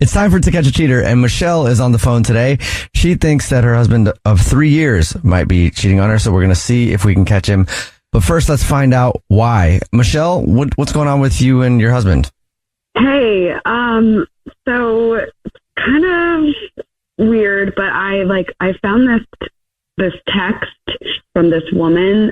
It's time for To Catch a Cheater, and Michelle is on the phone today. She thinks that her husband of 3 years might be cheating on her, so we're going to see if we can catch him. But first, let's find out why. Michelle, what's going on with you and your husband? Hey, so kind of weird, but I found this text from this woman.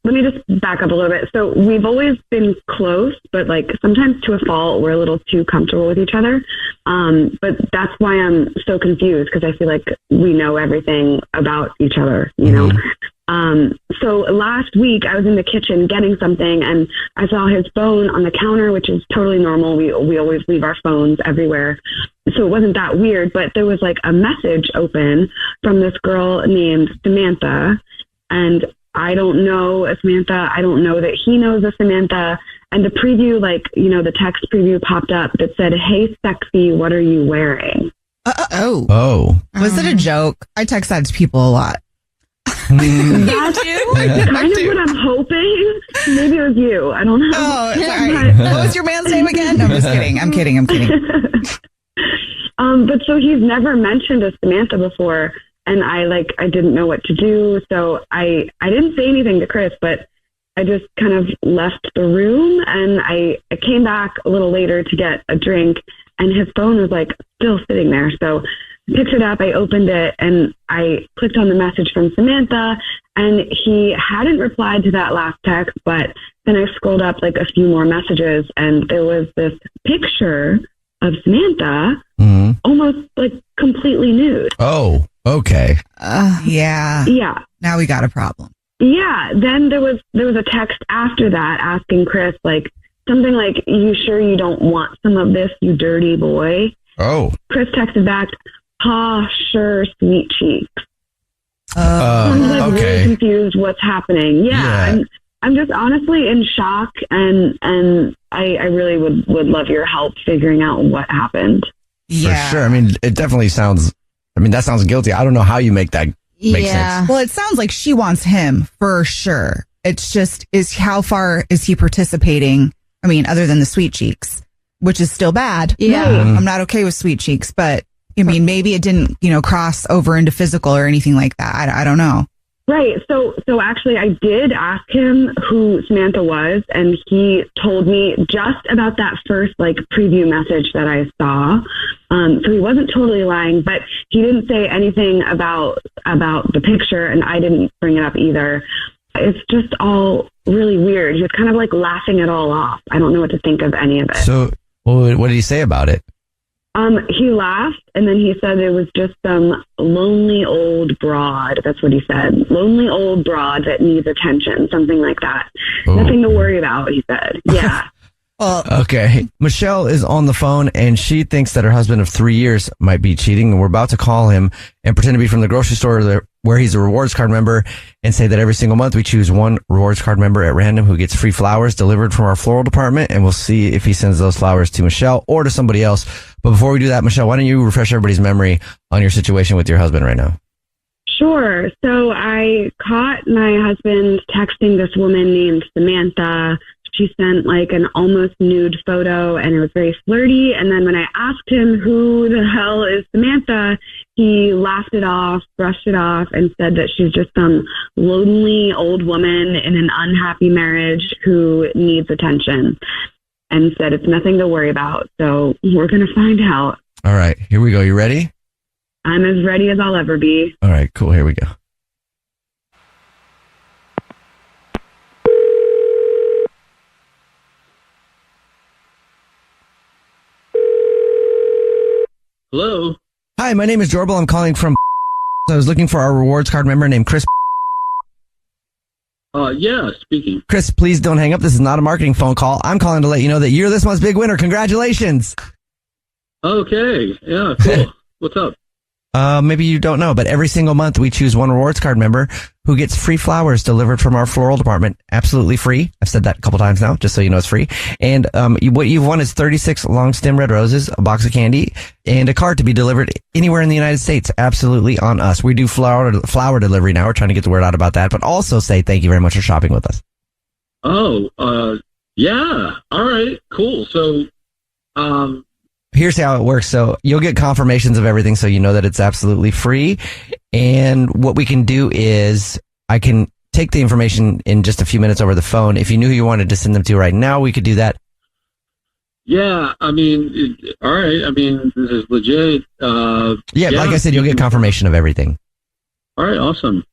Let me just back up a little bit. So we've always been close, but like sometimes to a fault, we're a little too comfortable with each other. But that's why I'm so confused, because I feel like we know everything about each other, you know? So last week I was in the kitchen getting something and I saw his phone on the counter, which is totally normal. We always leave our phones everywhere. So it wasn't that weird, but there was like a message open from this girl named Samantha, and I don't know Samantha. I don't know that he knows a Samantha. And the preview, the text preview popped up that said, "Hey, sexy, what are you wearing?" Oh. Was it a joke? I text that to people a lot. That's kind of what I'm hoping. Maybe it was you. I don't know. Oh, sorry. What was your man's name again? No, I'm just kidding. I'm kidding. But so he's never mentioned a Samantha before, and I didn't know what to do. So I didn't say anything to Chris, but I just kind of left the room, and I came back a little later to get a drink, and his phone was still sitting there. So I picked it up, I opened it, and I clicked on the message from Samantha, and he hadn't replied to that last text, but then I scrolled up a few more messages, and there was this picture of Samantha, almost completely nude. Oh, okay. Yeah. Yeah. Now we got a problem. Yeah. Then there was a text after that asking Chris, something like, "You sure you don't want some of this, you dirty boy?" Oh. Chris texted back, "Ha, sure, sweet cheeks." I'm okay. really confused what's happening. Yeah. I'm just honestly in shock, and I really would love your help figuring out what happened. Yeah. For sure. I mean, it definitely sounds, that sounds guilty. I don't know how you make that make sense. Well, it sounds like she wants him for sure. It's just, how far is he participating? I mean, other than the sweet cheeks, which is still bad. Yeah. I'm not okay with sweet cheeks, but I mean, maybe it didn't, cross over into physical or anything like that. I don't know. Right. So actually I did ask him who Samantha was, and he told me just about that first preview message that I saw. So he wasn't totally lying, but he didn't say anything about the picture, and I didn't bring it up either. It's just all really weird. He was kind of laughing it all off. I don't know what to think of any of it. So what did he say about it? He laughed, and then he said it was just some lonely old broad. That's what he said. Lonely old broad that needs attention, something like that. Ooh. Nothing to worry about, he said. Yeah. Okay. Michelle is on the phone, and she thinks that her husband of 3 years might be cheating, and we're about to call him and pretend to be from the grocery store where he's a rewards card member, and say that every single month we choose one rewards card member at random who gets free flowers delivered from our floral department, and we'll see if he sends those flowers to Michelle or to somebody else. But before we do that, Michelle, why don't you refresh everybody's memory on your situation with your husband right now? Sure. So I caught my husband texting this woman named Samantha. She sent an almost nude photo, and it was very flirty. And then when I asked him who the hell is Samantha, he laughed it off, brushed it off, and said that she's just some lonely old woman in an unhappy marriage who needs attention, and said it's nothing to worry about. So we're going to find out. All right, here we go. You ready? I'm as ready as I'll ever be. All right, cool. Here we go. Hello. Hi, my name is Jubal. I'm calling from. I was looking for our rewards card member named Chris. Yeah, speaking. Chris, please don't hang up. This is not a marketing phone call. I'm calling to let you know that you're this month's big winner. Congratulations. Okay. Yeah, cool. What's up? Maybe you don't know, but every single month we choose one rewards card member who gets free flowers delivered from our floral department. Absolutely free. I've said that a couple times now, just so you know it's free. And what you've won is 36 long stem red roses, a box of candy, and a card to be delivered anywhere in the United States. Absolutely on us. We do flower delivery now. We're trying to get the word out about that, but also say thank you very much for shopping with us. Oh, yeah. All right, cool. So, here's how it works. So you'll get confirmations of everything so you know that it's absolutely free. And what we can do is I can take the information in just a few minutes over the phone. If you knew who you wanted to send them to right now, we could do that. Yeah, I mean, all right. I mean, this is legit. Yeah, like I said, you'll get confirmation of everything. All right, awesome.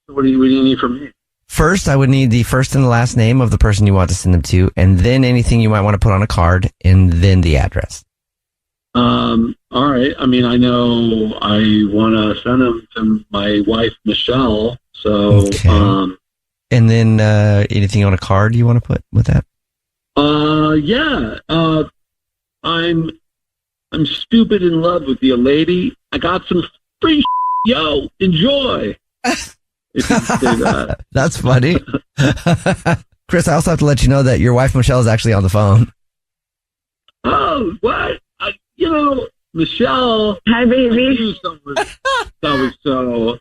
What do you need from me? First, I would need the first and the last name of the person you want to send them to, and then anything you might want to put on a card, and then the address. All right. I mean, I know I want to send them to my wife, Michelle. So, okay. And then anything on a card you want to put with that? Yeah. I'm stupid in love with you, lady. I got some free yo, enjoy. If you say that. That's funny. Chris, I also have to let you know that your wife, Michelle, is actually on the phone. Oh, what? Michelle. Hi, baby. That was so.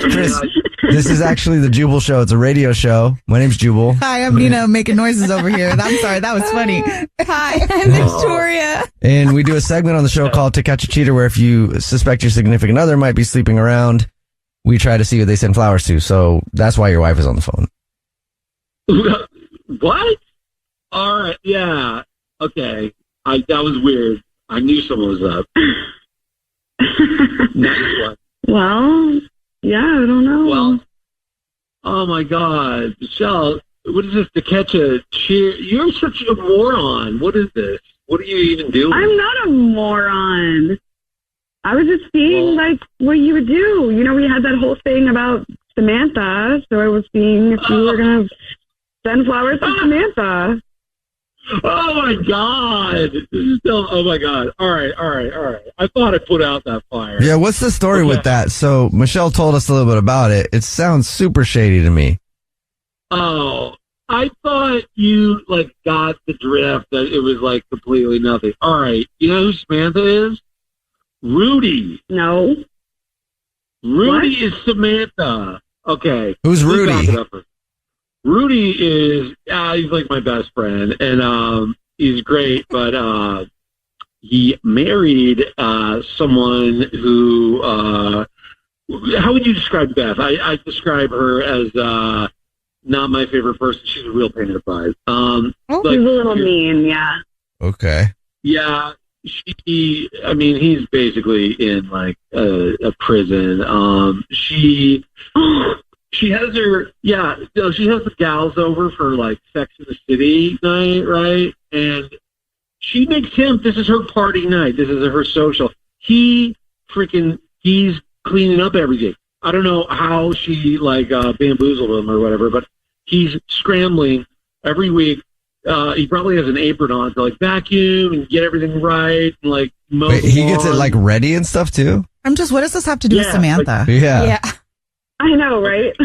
Chris, this is actually the Jubal Show. It's a radio show. My name's Jubal. Hi, I'm Nina making noises over here. I'm sorry, that was funny. Hi, I'm Victoria. And we do a segment on the show called To Catch a Cheater, where if you suspect your significant other might be sleeping around, we try to see who they send flowers to. So that's why your wife is on the phone. What? All right. Yeah. Okay. That was weird. I knew someone was up. Next one. Well, yeah, I don't know. Well, oh my God, Michelle, what is this? To catch a cheer? You're such a moron. What is this? What are you even doing? I'm not a moron. I was just seeing like what you would do. You know, we had that whole thing about Samantha, so I was seeing if you were gonna send flowers to Samantha. Oh my God! Oh my God! All right. I thought I put out that fire. Yeah, what's the story with that? So Michelle told us a little bit about it. It sounds super shady to me. Oh, I thought you got the drift that it was completely nothing. All right, you know who Samantha is? Rudy. No. Rudy is Samantha. Okay. Who's Rudy? Rudy is, he's like my best friend, and he's great, but he married someone who, how would you describe Beth? I describe her as not my favorite person. She's a real pain in the butt. She's a little mean, yeah. Okay. Yeah. He's basically in a prison. She has the gals over for Sex in the City night, right? And she makes him, this is her party night. This is her social. He's cleaning up everything. I don't know how she bamboozled him or whatever, but he's scrambling every week. He probably has an apron on to vacuum and get everything right and mow. Wait, he gets it ready and stuff too? What does this have to do with Samantha? Yeah. I know, right?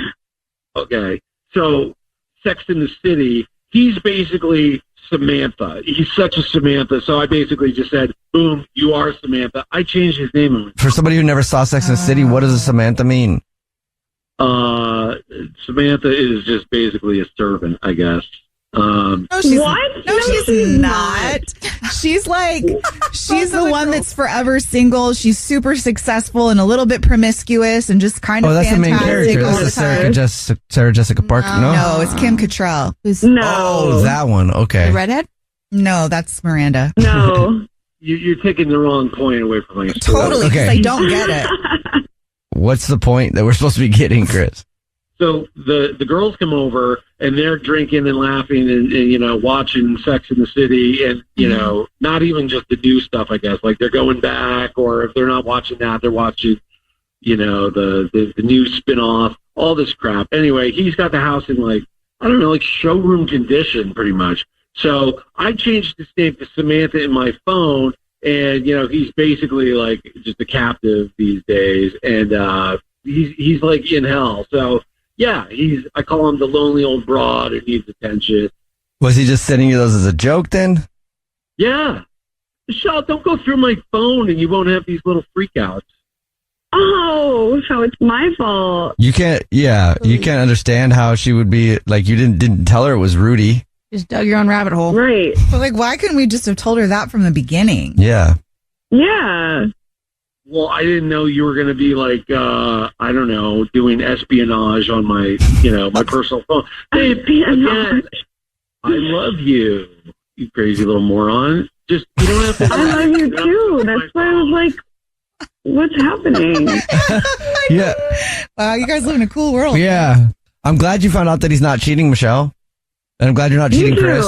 Okay. So Sex in the City, he's basically Samantha. He's such a Samantha. So I basically just said, boom, you are Samantha. I changed his name. For somebody who never saw Sex in the City, what does a Samantha mean? Samantha is just basically a servant, I guess. No, she's not. She's the one that's forever single. She's super successful and a little bit promiscuous and just kind of that's fantastic. The main character. This is Sarah Jessica Parker. No, it's Kim Cattrall. Oh, that one. Okay. The redhead? No, that's Miranda. No. You're taking the wrong point away from my story. Totally, because I don't get it. What's the point that we're supposed to be getting, Chris? So the girls come over and they're drinking and laughing and watching Sex in the City and not even just the new stuff, I guess, they're going back, or if they're not watching that, they're watching the new spin-off, all this crap. Anyway, he's got the house in showroom condition pretty much. So I changed his name to Samantha in my phone, and he's basically just a captive these days, and he's in hell. So yeah, I call him the lonely old broad who needs attention. Was he just sending you those as a joke then? Yeah. Michelle, don't go through my phone and you won't have these little freakouts. Oh, so it's my fault. You can't understand how she would be, you didn't tell her it was Rudy. Just dug your own rabbit hole. Right. But like, why couldn't we just have told her that from the beginning? Yeah. Yeah. Well, I didn't know you were going to be like, I don't know, doing espionage on my, my personal phone. Hey, again, I love you, you crazy little moron. Just, you don't have to. I love you too. That's why I was like, what's happening? Yeah. Wow, you guys live in a cool world. Yeah. I'm glad you found out that he's not cheating, Michelle. And I'm glad you're not cheating, Chris.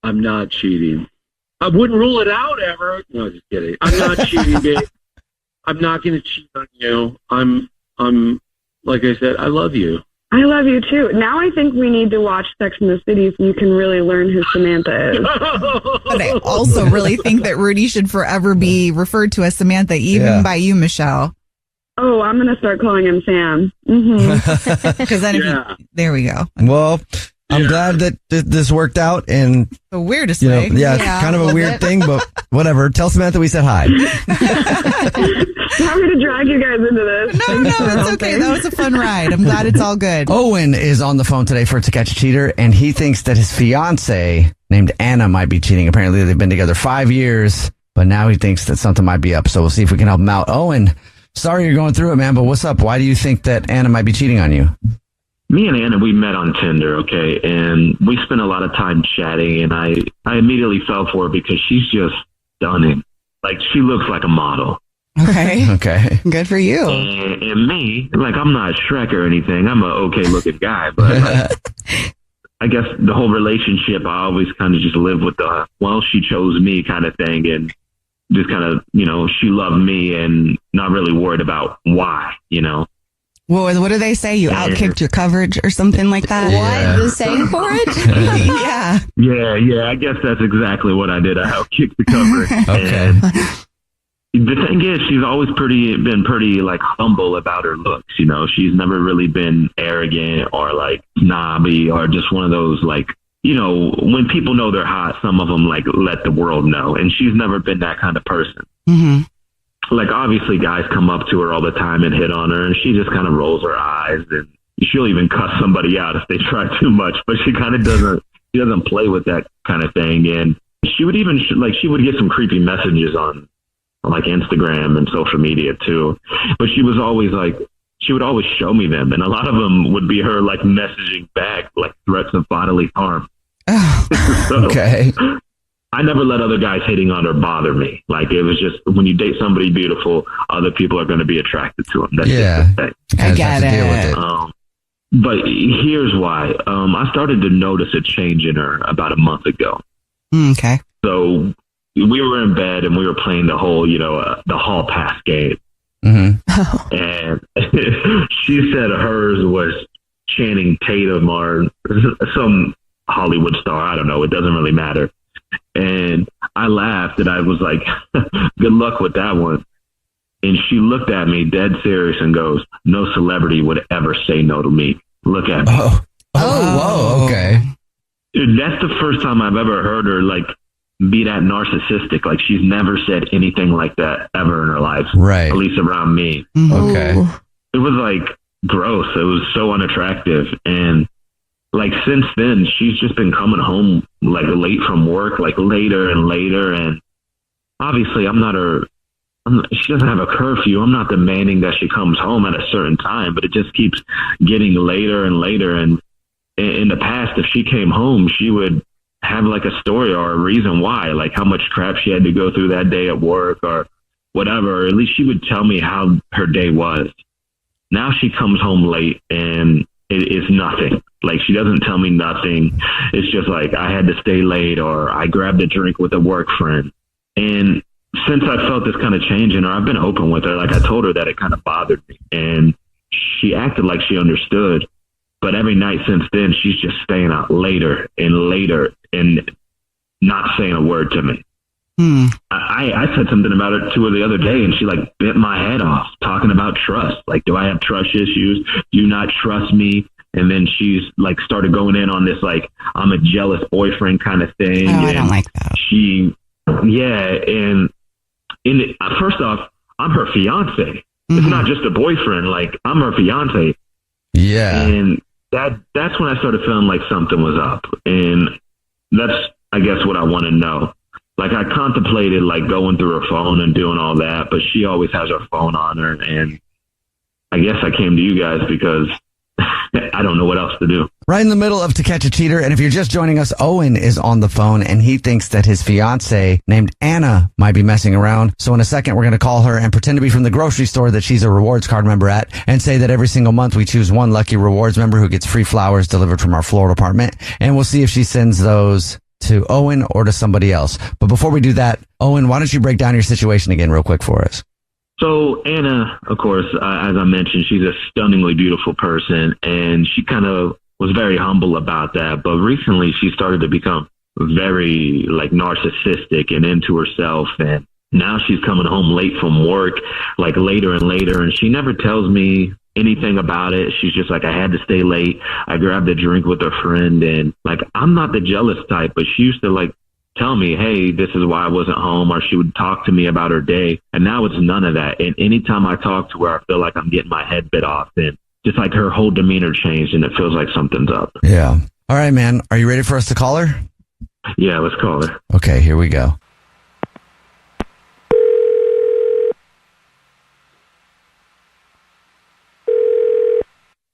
I'm not cheating. I wouldn't rule it out ever. No, just kidding. I'm not cheating, babe. I'm not going to cheat on you. I'm, like I said, I love you. I love you too. Now I think we need to watch Sex in the City so you can really learn who Samantha is. But I also really think that Rudy should forever be referred to as Samantha, even by you, Michelle. Oh, I'm going to start calling him Sam. Because then there we go. Well, I'm glad that this worked out, and the weirdest way. Kind of a weird thing, but whatever. Tell Samantha we said hi. Sorry to drag you guys into this. No, it's okay. That was a fun ride. I'm glad it's all good. Owen is on the phone today for To Catch a Cheater, and he thinks that his fiance named Anna might be cheating. Apparently, they've been together 5 years, but now he thinks that something might be up. So we'll see if we can help him out. Owen, sorry you're going through it, man, but what's up? Why do you think that Anna might be cheating on you? Me and Anna, we met on Tinder, okay, and we spent a lot of time chatting, and I immediately fell for her because she's just stunning. Like, she looks like a model. Okay. Good for you. And me, like, I'm not Shrek or anything. I'm an okay-looking guy, but I guess the whole relationship, I always kind of just live with the, well, she chose me kind of thing, and just kind of, she loved me and not really worried about why, Well, what do they say? You outkicked your coverage or something like that? Yeah. What? The saying for it? Yeah. I guess that's exactly what I did. I outkicked the coverage. Okay. And the thing is, she's always been pretty like humble about her looks. She's never really been arrogant or like snobby or just one of those like, when people know they're hot, some of them like let the world know. And she's never been that kind of person. Mm-hmm. Like, obviously, guys come up to her all the time and hit on her, and she just kind of rolls her eyes, and she'll even cuss somebody out if they try too much, but she kind of doesn't play with that kind of thing. And she would even, she would get some creepy messages on like Instagram and social media too, but she was always like, she would always show me them, and a lot of them would be her like messaging back, like threats of bodily harm. Okay. I never let other guys hitting on her bother me. Like, it was just, when you date somebody beautiful, other people are going to be attracted to them. That's just the thing. I get it. But here's why. I started to notice a change in her about a month ago. Okay. So we were in bed and we were playing the whole, the hall pass game. Mm-hmm. And she said hers was Channing Tatum or some Hollywood star. I don't know. It doesn't really matter. And I laughed and I was like, good luck with that one. And she looked at me dead serious and goes, no celebrity would ever say no to me. Look at me. Whoa, okay. Dude, that's the first time I've ever heard her like be that narcissistic. Like, she's never said anything like that ever in her life. Right. At least around me. Okay. It was like gross. It was so unattractive. And like, since then, she's just been coming home like late from work, like later and later. And obviously she doesn't have a curfew. I'm not demanding that she comes home at a certain time, but it just keeps getting later and later. And in the past, if she came home, she would have like a story or a reason why, like how much crap she had to go through that day at work or whatever. Or at least she would tell me how her day was. Now she comes home late and it's nothing. Like, she doesn't tell me nothing. It's just like, I had to stay late or I grabbed a drink with a work friend. And since I felt this kind of change in her, I've been open with her. Like, I told her that it kind of bothered me and she acted like she understood. But every night since then, she's just staying out later and later and not saying a word to me. I said something about it to her the other day and she like bit my head off talking about trust. Like, do I have trust issues? Do you not trust me? And then she's like started going in on this, like, I'm a jealous boyfriend kind of thing. Oh, and I don't like that. And first off, I'm her fiance. It's not just a boyfriend. Like, I'm her fiance. Yeah. And that's when I started feeling like something was up. And that's, I guess, what I want to know. Like, I contemplated like going through her phone and doing all that, but she always has her phone on her. And I guess I came to you guys because I don't know what else to do. Right in the middle of To Catch a Cheater. And if you're just joining us, Owen is on the phone and he thinks that his fiance named Anna might be messing around. So in a second, we're going to call her and pretend to be from the grocery store that she's a rewards card member at and say that every single month we choose one lucky rewards member who gets free flowers delivered from our floral department. And we'll see if she sends those to Owen or to somebody else. But before we do that, Owen, why don't you break down your situation again real quick for us? So Anna, of course, as I mentioned, she's a stunningly beautiful person, and she kind of was very humble about that. But recently she started to become very like narcissistic and into herself. And now she's coming home late from work, like later and later. And she never tells me anything about it. She's just like, I had to stay late. I grabbed a drink with a friend. And like, I'm not the jealous type, but she used to like tell me, hey, this is why I wasn't home, or she would talk to me about her day. And now it's none of that. And anytime I talk to her, I feel like I'm getting my head bit off. And just like her whole demeanor changed, and it feels like something's up. Yeah. All right, man. Are you ready for us to call her? Yeah, let's call her. Okay, here we go.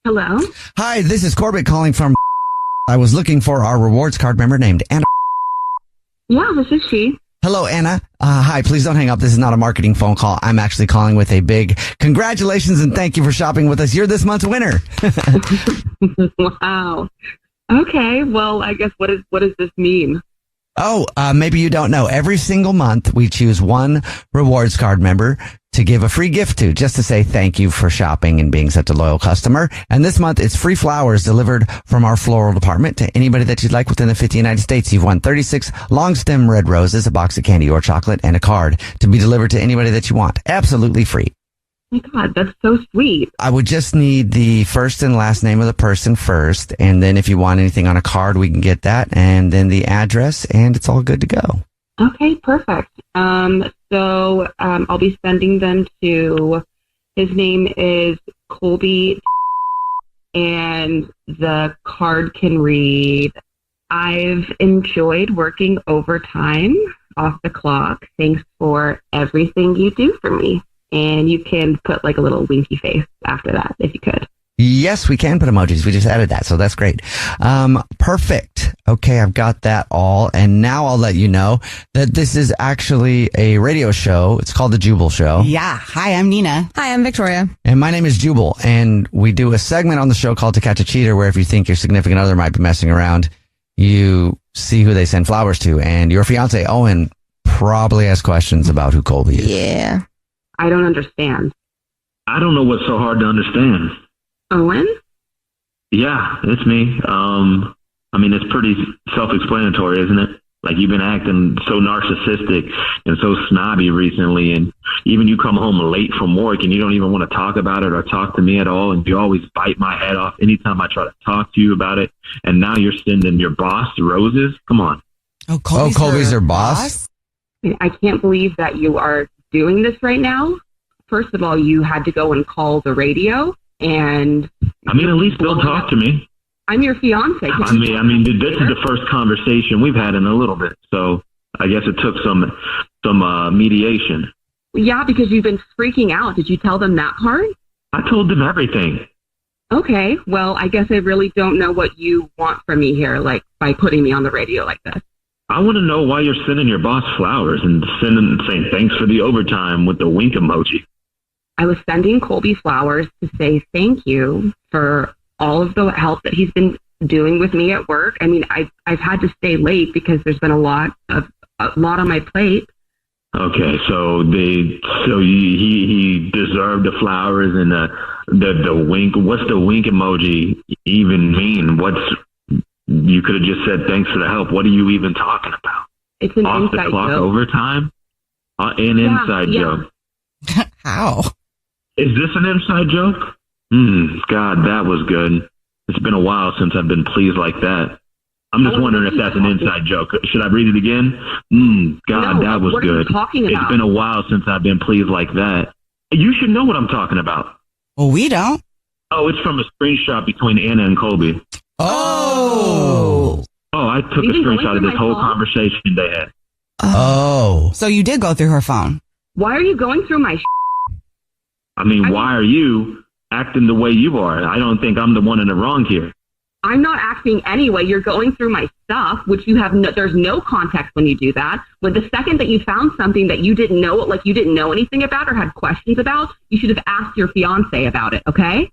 Hello? Hi, this is Corbett calling from... I was looking for our rewards card member named Anna. Yeah, this is she. Hello, Anna. Hi, please don't hang up. This is not a marketing phone call. I'm actually calling with a big congratulations and thank you for shopping with us. You're this month's winner. Wow. Okay, well, I guess what does this mean? Oh, maybe you don't know. Every single month we choose one rewards card member to give a free gift to, just to say thank you for shopping and being such a loyal customer. And this month it's free flowers delivered from our floral department to anybody that you'd like within the 50 United States. You've won 36 long stem red roses, a box of candy or chocolate, and a card to be delivered to anybody that you want. Absolutely free. Oh my God, that's so sweet. I would just need the first and last name of the person first. And then if you want anything on a card, we can get that. And then the address, and it's all good to go. Okay, perfect. So I'll be sending them to, his name is Colby, and the card can read, I've enjoyed working overtime off the clock. Thanks for everything you do for me. And you can put like a little winky face after that if you could. Yes, we can put emojis. We just added that, so that's great. Perfect. Okay, I've got that all. And now I'll let you know that this is actually a radio show. It's called The Jubal Show. Yeah. Hi, I'm Nina. Hi, I'm Victoria. And my name is Jubal. And we do a segment on the show called To Catch a Cheater, where if you think your significant other might be messing around, you see who they send flowers to. And your fiance, Owen, probably has questions about who Colby is. Yeah. I don't understand. I don't know what's so hard to understand. Owen? Yeah, it's me. I mean, it's pretty self-explanatory, isn't it? Like, you've been acting so narcissistic and so snobby recently, and even you come home late from work and you don't even want to talk about it or talk to me at all, and you always bite my head off anytime I try to talk to you about it, and now you're sending your boss roses? Come on. Oh, Colby's her boss? I can't believe that you are doing this right now. First of all, you had to go and call the radio, and I mean, at least they'll talk to me. I'm your fiance. I mean, this is the first conversation we've had in a little bit, so I guess it took some mediation. Yeah, because you've been freaking out. Did you tell them that part? I told them everything. Okay, well, I guess I really don't know what you want from me here, like by putting me on the radio like this. I want to know why you're sending your boss flowers and saying thanks for the overtime with the wink emoji. I was sending Colby flowers to say thank you for all of the help that he's been doing with me at work. I mean, I've had to stay late because there's been a lot on my plate. Okay, so he deserved the flowers and the wink. What's the wink emoji even mean? You could have just said thanks for the help. What are you even talking about? It's an off inside the clock joke. Overtime? An inside joke. How? Is this an inside joke? God, that was good. It's been a while since I've been pleased like that. I'm just wondering if that's an inside joke. Should I read it again? God, that was good. What are you talking about? It's been a while since I've been pleased like that. You should know what I'm talking about. Well, we don't. Oh, it's from a screenshot between Anna and Colby. Oh, I took a screenshot of this whole conversation they had. Oh. So you did go through her phone. Why are you going through my I mean, why are you acting the way you are? I don't think I'm the one in the wrong here. I'm not acting anyway. You're going through my stuff, which you have there's no context when you do that. When the second that you found something that you didn't know, like you didn't know anything about or had questions about, you should have asked your fiance about it, okay?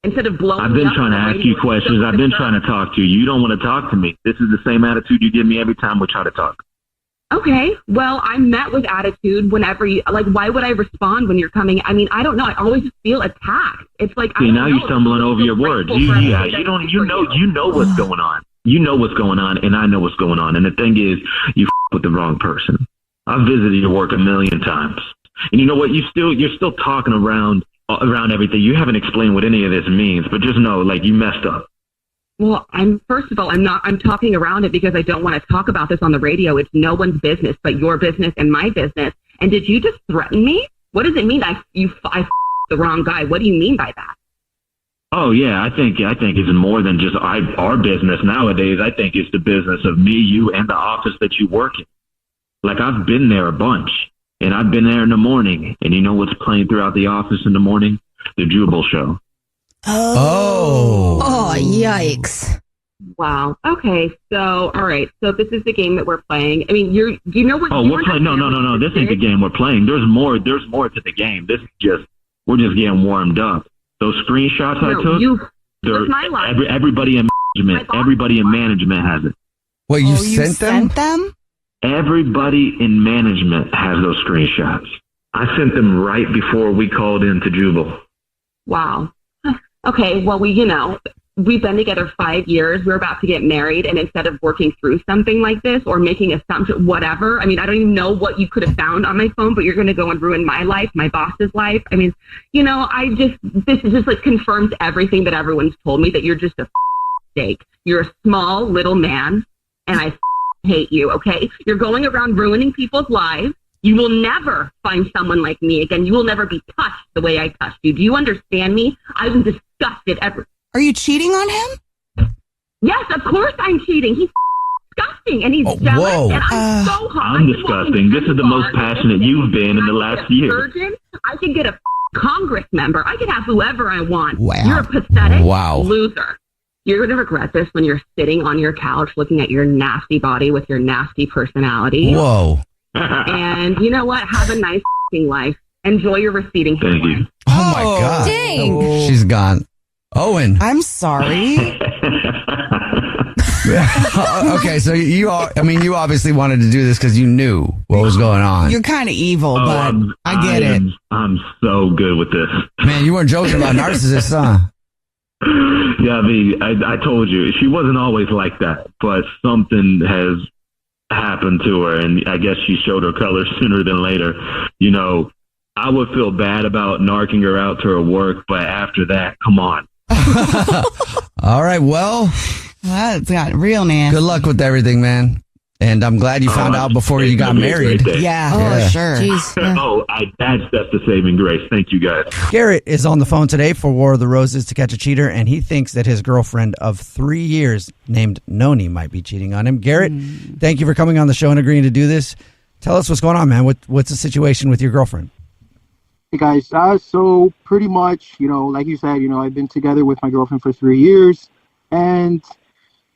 Instead of blowing I've been trying to ask you questions. I've been trying to talk to you. You don't want to talk to me. This is the same attitude you give me every time we try to talk. Okay, well, I'm met with attitude whenever you, like, why would I respond when you're coming? I mean, I don't know. I always feel attacked. It's like, see, now you're stumbling over your words. You know what's going on. You know what's going on, and I know what's going on. And the thing is, you with the wrong person. I've visited your work a million times. And you know what? You're still talking around everything. You haven't explained what any of this means, but just know, like, you messed up. Well, I'm talking around it because I don't want to talk about this on the radio. It's no one's business but your business and my business. And did you just threaten me? What does it mean I the wrong guy? What do you mean by that? Oh yeah, I think it's more than just our business nowadays. I think it's the business of me, you, and the office that you work in. Like, I've been there a bunch, and I've been there in the morning, and you know what's playing throughout the office in the morning? The Jubal show. Oh, yikes. Wow. Okay. So, all right. So this is the game that we're playing. I mean, do you know what? Oh, we're playing. No. This ain't the game we're playing. There's more to the game. This is we're just getting warmed up. Those screenshots I took, my life. Everybody in management has it. Well, you sent them? Everybody in management has those screenshots. I sent them right before we called in to Jubal. Wow. Okay, well, we've been together 5 years. We're about to get married. And instead of working through something like this or making assumptions, whatever, I mean, I don't even know what you could have found on my phone, but you're going to go and ruin my life, my boss's life. I mean, this just like confirms everything that everyone's told me, that you're just a steak. You're a small little man, and I hate you, okay? You're going around ruining people's lives. You will never find someone like me again. You will never be touched the way I touched you. Do you understand me? I'm disgusted. Are you cheating on him? Yes, of course I'm cheating. He's disgusting, and he's jealous, whoa. and I'm so hot. I'm disgusting. This is the most passionate you've been in the last year. Surgeon, I could get a Congress member. I could have whoever I want. Wow. You're a pathetic Wow. loser. You're going to regret this when you're sitting on your couch looking at your nasty body with your nasty personality. Whoa. And you know what? Have a nice life. Enjoy your receding Thank hairline. you. Oh my God. Dang. She's gone. Owen. I'm sorry. Okay, so you obviously wanted to do this because you knew what was going on. You're kind of evil, but I get it. I'm so good with this. Man, you weren't joking about narcissists, huh? Yeah, I told you, she wasn't always like that, but something has happened to her, and I guess she showed her colors sooner than later. You know, I would feel bad about narking her out to her work, but after that, come on. All right, well, That's got real nasty. good luck with everything, man. And I'm glad you found out before you got married. Yeah, for sure. Jeez. Yeah. That's the saving grace. Thank you, guys. Garrett is on the phone today for War of the Roses to catch a cheater, and he thinks that his girlfriend of 3 years named Noni might be cheating on him. Garrett, thank you for coming on the show and agreeing to do this. Tell us what's going on, man. What's the situation with your girlfriend? Hey guys, so pretty much, like you said, I've been together with my girlfriend for 3 years, and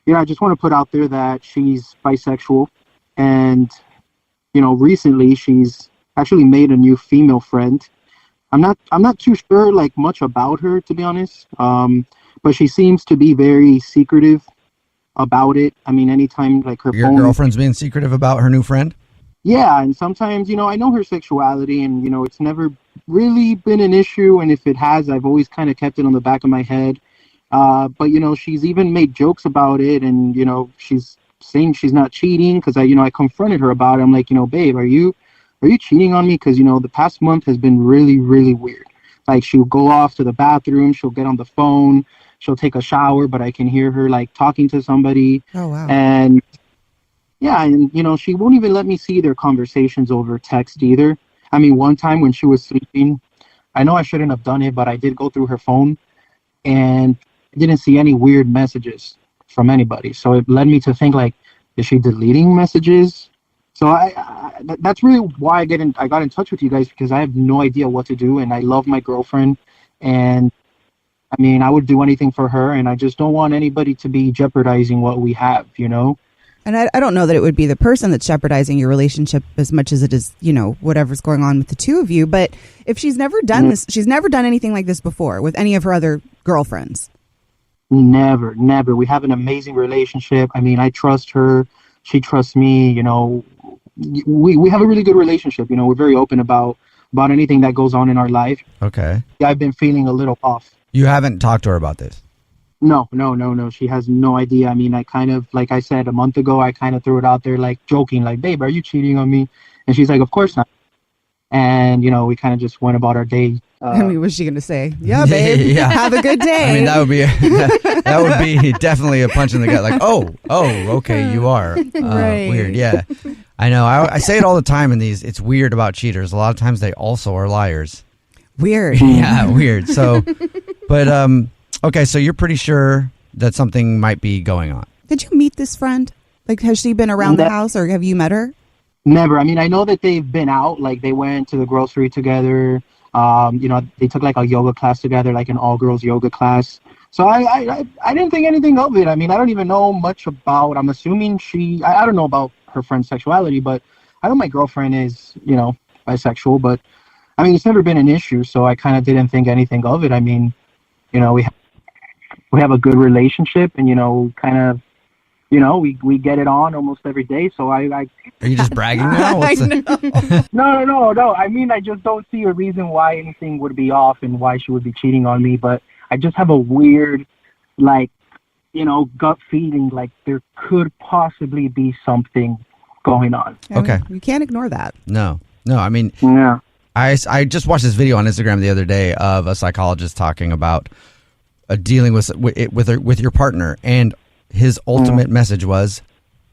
I just want to put out there that she's bisexual, and recently she's actually made a new female friend. I'm not too sure like much about her, to be honest, but she seems to be very secretive about it. I mean, anytime like her Your girlfriend's being secretive about her new friend? Yeah, and sometimes, I know her sexuality, and, it's never really been an issue, and if it has, I've always kind of kept it on the back of my head. But, she's even made jokes about it, and, she's saying she's not cheating, because I confronted her about it. I'm like, babe, are you cheating on me? Because, the past month has been really, really weird. Like, she'll go off to the bathroom, she'll get on the phone, she'll take a shower, but I can hear her, like, talking to somebody. Oh, wow. And yeah, and she won't even let me see their conversations over text either. I mean, one time when she was sleeping, I know I shouldn't have done it, but I did go through her phone, and I didn't see any weird messages from anybody. So it led me to think like, is she deleting messages? So that's really why I got in touch with you guys, because I have no idea what to do, and I love my girlfriend, and I mean, I would do anything for her, and I just don't want anybody to be jeopardizing what we have, you know? And I don't know that it would be the person that's jeopardizing your relationship as much as it is, you know, whatever's going on with the two of you. But if she's never done this, she's never done anything like this before with any of her other girlfriends. Never. We have an amazing relationship. I mean, I trust her. She trusts me. You know, we have a really good relationship. You know, we're very open about anything that goes on in our life. Okay. I've been feeling a little off. You haven't talked to her about this? No. She has no idea. I mean, I kind of, like I said, a month ago, I kind of threw it out there, like joking, like, babe, are you cheating on me? And she's like, of course not. And, you know, we kind of just went about our day. I mean, what's she going to say? Yeah, babe. Yeah. Have a good day. I mean, that would be definitely a punch in the gut. Like, oh, okay, you are. Right. Weird, yeah. I know. I say it all the time in these. It's weird about cheaters. A lot of times they also are liars. Weird. Yeah, weird. So, but, okay, so you're pretty sure that something might be going on. Did you meet this friend? Like, has she been around the house, or have you met her? Never. I mean, I know that they've been out. Like, they went to the grocery together. You know, they took like a yoga class together, like an all-girls yoga class. So I didn't think anything of it. I mean, I don't even know much about. I'm assuming I don't know about her friend's sexuality, but I know my girlfriend is, you know, bisexual. But I mean, it's never been an issue, so I kind of didn't think anything of it. I mean, you know, we have a good relationship, and you know, kind of, you know, we get it on almost every day. So I Are you just bragging now? No. I mean, I just don't see a reason why anything would be off and why she would be cheating on me. But I just have a weird, like, you know, gut feeling like there could possibly be something going on. Okay. You can't ignore that. No. I mean, yeah. I just watched this video on Instagram the other day of a psychologist talking about dealing with your partner, and his ultimate message was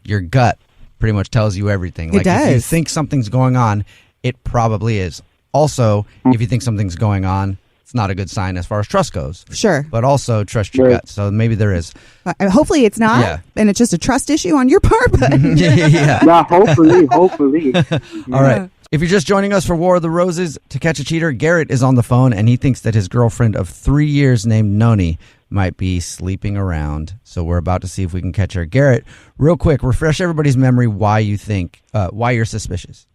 your gut pretty much tells you everything. It does. If you think something's going on, it probably is. Also, if you think something's going on, it's not a good sign as far as trust goes. Sure. But also trust your gut. So maybe there is. Hopefully it's not, and it's just a trust issue on your part. But Yeah, hopefully. All right. If you're just joining us for War of the Roses, To Catch a Cheater, Garrett is on the phone, and he thinks that his girlfriend of 3 years named Noni might be sleeping around. So we're about to see if we can catch her. Garrett, real quick, refresh everybody's memory why you're suspicious.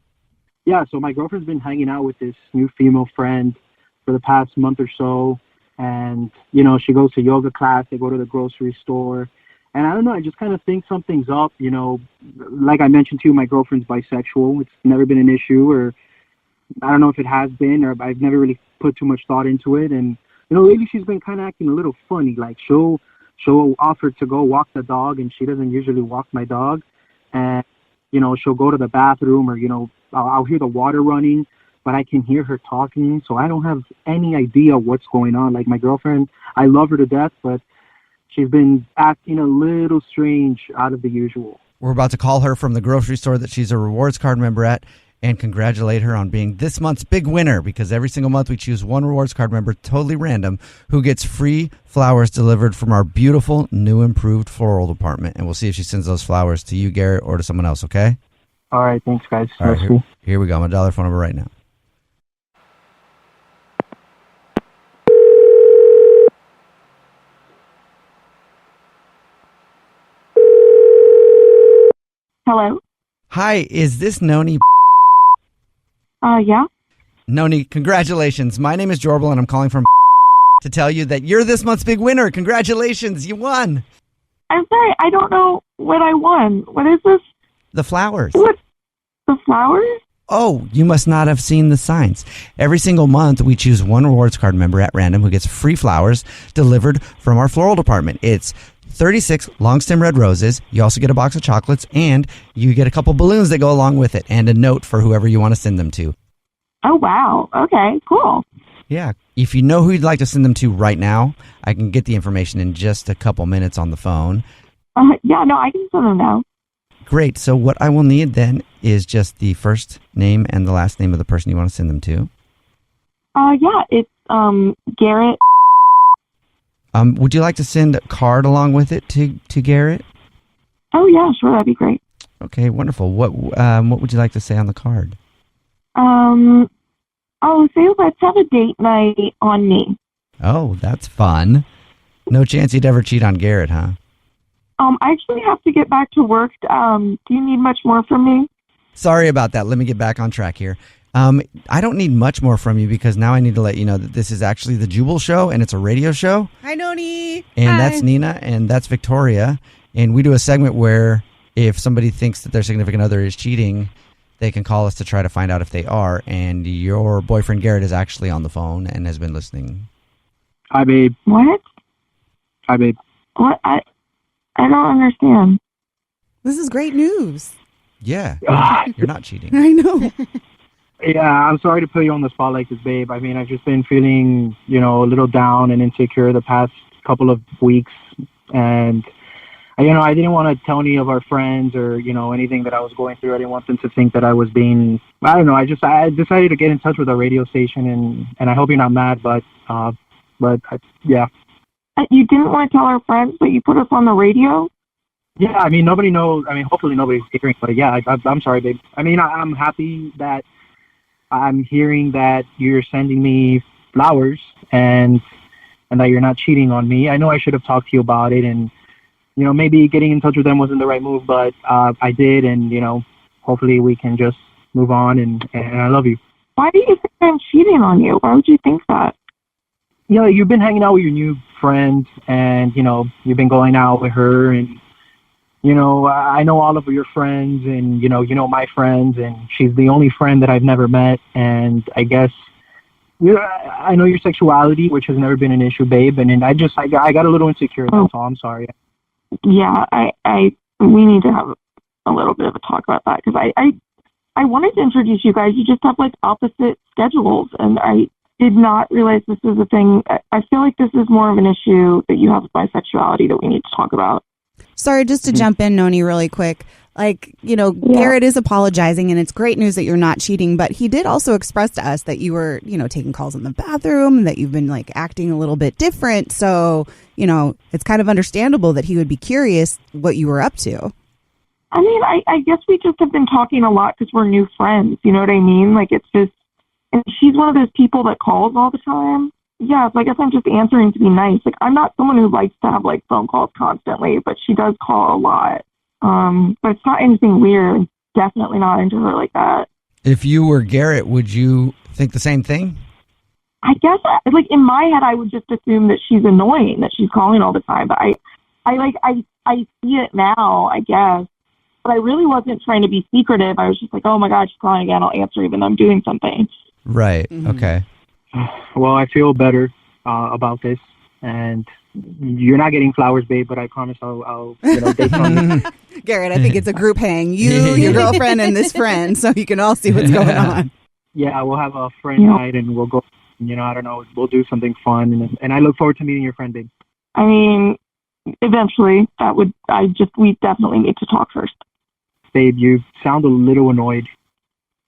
Yeah, so my girlfriend's been hanging out with this new female friend for the past month or so. And, you know, she goes to yoga class, they go to the grocery store. And I don't know, I just kind of think something's up, you know. Like I mentioned to you, my girlfriend's bisexual. It's never been an issue, or I don't know if it has been, or I've never really put too much thought into it. And, you know, lately she's been kind of acting a little funny. Like she'll offer to go walk the dog, and she doesn't usually walk my dog. And, you know, she'll go to the bathroom, or, you know, I'll hear the water running, but I can hear her talking. So I don't have any idea what's going on. Like my girlfriend, I love her to death, but she's been acting a little strange out of the usual. We're about to call her from the grocery store that she's a rewards card member at and congratulate her on being this month's big winner, because every single month we choose one rewards card member, totally random, who gets free flowers delivered from our beautiful new improved floral department. And we'll see if she sends those flowers to you, Garrett, or to someone else, okay? All right, thanks, guys. All right, here we go. I'm going to dial her phone number right now. Hello. Hi, is this Noni? Yeah. Noni, congratulations. My name is Jubal, and I'm calling from to tell you that you're this month's big winner. Congratulations, you won. I'm sorry, I don't know what I won. What is this? The flowers. What? The flowers? Oh, you must not have seen the signs. Every single month, we choose one rewards card member at random who gets free flowers delivered from our floral department. It's 36 long stem red roses. You also get a box of chocolates, and you get a couple balloons that go along with it, and a note for whoever you want to send them to. Oh, wow. Okay, cool. Yeah. If you know who you'd like to send them to right now, I can get the information in just a couple minutes on the phone. Yeah, no, I can send them now. Great. So what I will need then is just the first name and the last name of the person you want to send them to. Yeah, it's Garrett. Would you like to send a card along with it to Garrett? Oh, yeah, sure. That'd be great. Okay, wonderful. What would you like to say on the card? Say let's have a date night on me. Oh, that's fun. No chance you'd ever cheat on Garrett, huh? I actually have to get back to work. Do you need much more from me? Sorry about that. Let me get back on track here. I don't need much more from you because now I need to let you know that this is actually the Jubal show and it's a radio show. Hi, Noni. And Hi. That's Nina and that's Victoria. And we do a segment where if somebody thinks that their significant other is cheating, they can call us to try to find out if they are. And your boyfriend Garrett is actually on the phone and has been listening. Hi, babe. What? Hi, babe. What? I don't understand. This is great news. Yeah. You're not cheating. I know. Yeah, I'm sorry to put you on the spot like this, babe. I mean, I've just been feeling, a little down and insecure the past couple of weeks. And, I didn't want to tell any of our friends or, anything that I was going through. I didn't want them to think that I was being, I don't know. I decided to get in touch with our radio station and I hope you're not mad, yeah. You didn't want to tell our friends that you put us on the radio? Yeah, I mean, nobody knows. I mean, hopefully nobody's hearing, but yeah, I'm sorry, babe. I mean, I'm happy that I'm hearing that you're sending me flowers and that you're not cheating on me. I know I should have talked to you about it and, maybe getting in touch with them wasn't the right move, but I did and, hopefully we can just move on and I love you. Why do you think I'm cheating on you? Why would you think that? You've been hanging out with your new friend and, you've been going out with her and, I know all of your friends and, my friends and she's the only friend that I've never met. And I guess, I know your sexuality, which has never been an issue, babe. And I got a little insecure. That's all. I'm sorry. Yeah, we need to have a little bit of a talk about that because I wanted to introduce you guys. You just have like opposite schedules and I did not realize this is a thing. I feel like this is more of an issue that you have with bisexuality that we need to talk about. Sorry, just to jump in, Noni, really quick. Garrett is apologizing, and it's great news that you're not cheating, but he did also express to us that you were, taking calls in the bathroom, and that you've been, acting a little bit different. So, it's kind of understandable that he would be curious what you were up to. I mean, I guess we just have been talking a lot because we're new friends. You know what I mean? It's just, and she's one of those people that calls all the time. Yeah, so I guess I'm just answering to be nice. I'm not someone who likes to have phone calls constantly, but she does call a lot. But it's not anything weird. Definitely not into her like that. If you were Garrett, would you think the same thing? I guess in my head, I would just assume that she's annoying, that she's calling all the time. But I see it now, I guess. But I really wasn't trying to be secretive. I was just like, oh my God, she's calling again. I'll answer even though I'm doing something. Right. Mm-hmm. Okay. Well, I feel better about this, and you're not getting flowers, babe. But I promise I'll date someone. Garrett, I think it's a group hang. You, your girlfriend, and this friend, so you can all see what's going on. Yeah, we'll have a friend night, and we'll go. I don't know. We'll do something fun, and I look forward to meeting your friend, babe. I mean, eventually, we definitely need to talk first. Babe, you sound a little annoyed.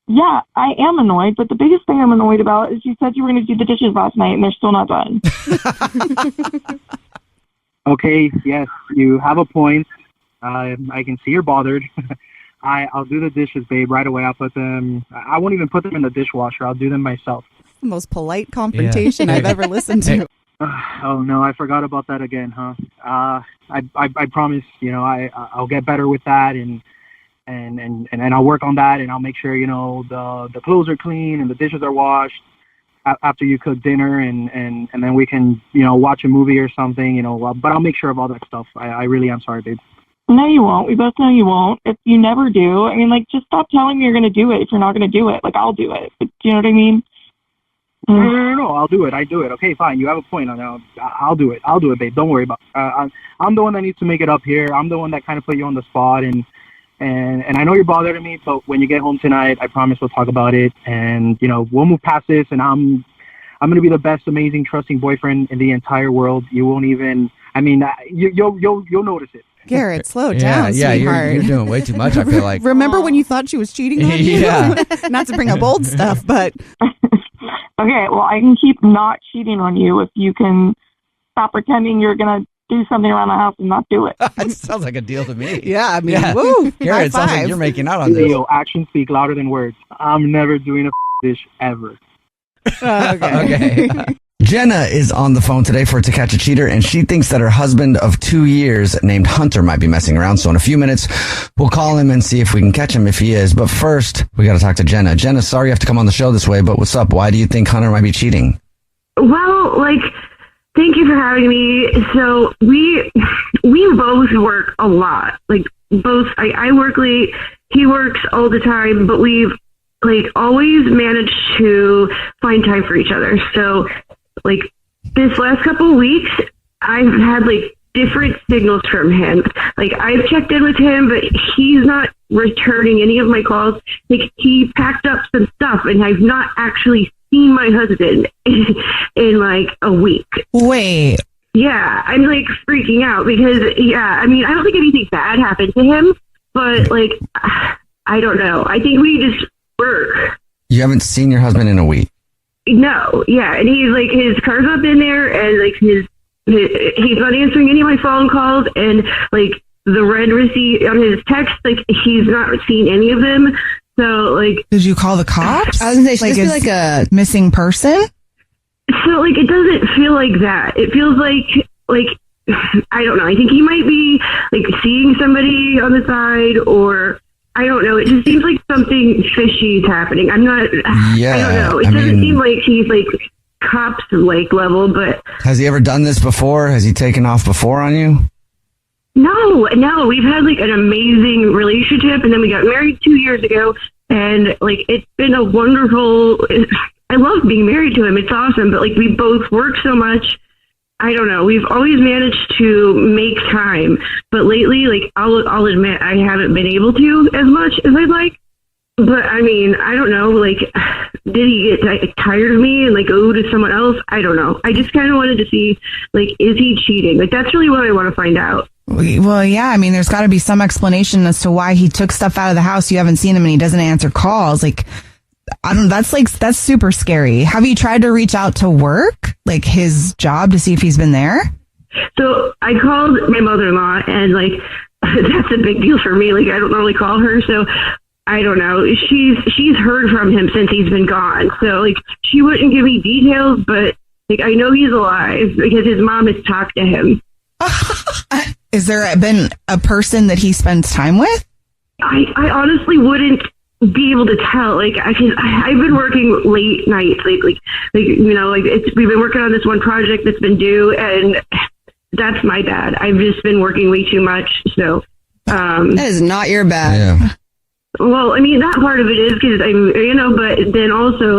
Yeah, I am annoyed, but the biggest thing I'm annoyed about is you said you were going to do the dishes last night, and they're still not done. Okay, yes, you have a point. I can see you're bothered. I'll do the dishes, babe, right away. I'll put them. I won't even put them in the dishwasher. I'll do them myself. The most polite confrontation I've ever listened to. Oh no, I forgot about that again, huh? I promise. I'll get better with that and I'll work on that and I'll make sure the clothes are clean and the dishes are washed after you cook dinner and then we can watch a movie or something but I'll make sure of all that stuff. I really am sorry, babe. No, you won't. We both know you won't. If you never do, I mean, just stop telling me you're going to do it if you're not going to do it. I'll do it. Do you know what I mean? No, I'll do it. I do it. Okay, fine. You have a point. I'll do it. I'll do it, babe. Don't worry about it. I'm the one that needs to make it up here. I'm the one that kind of put you on the spot and I know you're bothering me, but when you get home tonight, I promise we'll talk about it and we'll move past this and I'm going to be the best, amazing, trusting boyfriend in the entire world. You won't even, you'll notice it. Garrett, slow down, sweetheart. You're doing way too much, I feel like. Remember when you thought she was cheating on you? Yeah. Not to bring up old stuff, but... Okay, well, I can keep not cheating on you if you can stop pretending you're going to do something around the house and not do it. That sounds like a deal to me. Yeah, I mean, woo. Garrett, it sounds like you're making out on this. Yo, actions speak louder than words. I'm never doing a dish ever. Okay. Jenna is on the phone today for To Catch a Cheater, and she thinks that her husband of 2 years named Hunter might be messing around. So in a few minutes, we'll call him and see if we can catch him if he is. But first, we got to talk to Jenna. Jenna, sorry you have to come on the show this way, but what's up? Why do you think Hunter might be cheating? Well, thank you for having me. So we both work a lot. I work late, he works all the time, but we've always managed to find time for each other. So this last couple of weeks, I've had different signals from him. I've checked in with him, but he's not returning any of my calls. He packed up some stuff, and I've not actually seen my husband in a week. Wait. Yeah, I'm freaking out because I don't think anything bad happened to him, but I don't know. I think we just work. You haven't seen your husband in a week? No, yeah, and he's his car's not been there, and he's not answering any of my phone calls, and the red receipt on his text, he's not seen any of them. So did you call the cops? I was gonna say, should this be a missing person? So it doesn't feel like that. It feels like I don't know. I think he might be seeing somebody on the side, or I don't know. It just seems like something fishy is happening. I'm not. Yeah, I don't know. It doesn't seem like he's cops level, but has he ever done this before? Has he taken off before on you? No. We've had an amazing relationship, and then we got married 2 years ago, and it's been a wonderful. I love being married to him. It's awesome, but we both work so much. I don't know. We've always managed to make time, but lately, I'll admit I haven't been able to as much as I'd like. But I mean, I don't know. Did he get tired of me and go to someone else? I don't know. I just kind of wanted to see, is he cheating? That's really what I want to find out. Well, yeah. I mean, there's got to be some explanation as to why he took stuff out of the house. You haven't seen him, and he doesn't answer calls. That's super scary. Have you tried to reach out to work, his job, to see if he's been there? So I called my mother-in-law, and that's a big deal for me. I don't normally call her, so I don't know. She's heard from him since he's been gone. So she wouldn't give me details, but I know he's alive because his mom has talked to him. Is there been a person that he spends time with? I honestly wouldn't be able to tell. I've been working late nights, we've been working on this one project that's been due, and that's my bad. I've just been working way too much. So that is not your bad. Yeah. Well, I mean, that part of it is because but then also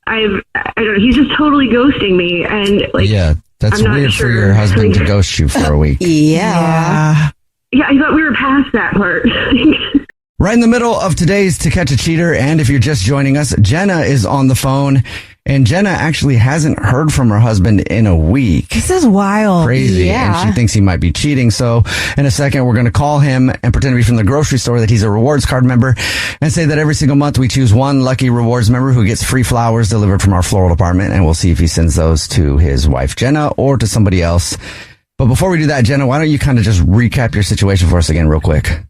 I don't know, he's just totally ghosting me, and yeah, that's weird for your husband to ghost you for a week. Yeah. Yeah, I thought we were past that part. Right in the middle of today's To Catch a Cheater, and if you're just joining us, Jenna is on the phone, and Jenna actually hasn't heard from her husband in a week. This is wild. Crazy. Yeah. And she thinks he might be cheating. So in a second, we're going to call him and pretend to be from the grocery store that he's a rewards card member, and say that every single month we choose one lucky rewards member who gets free flowers delivered from our floral department, and we'll see if he sends those to his wife, Jenna, or to somebody else. But before we do that, Jenna, why don't you kind of just recap your situation for us again real quick?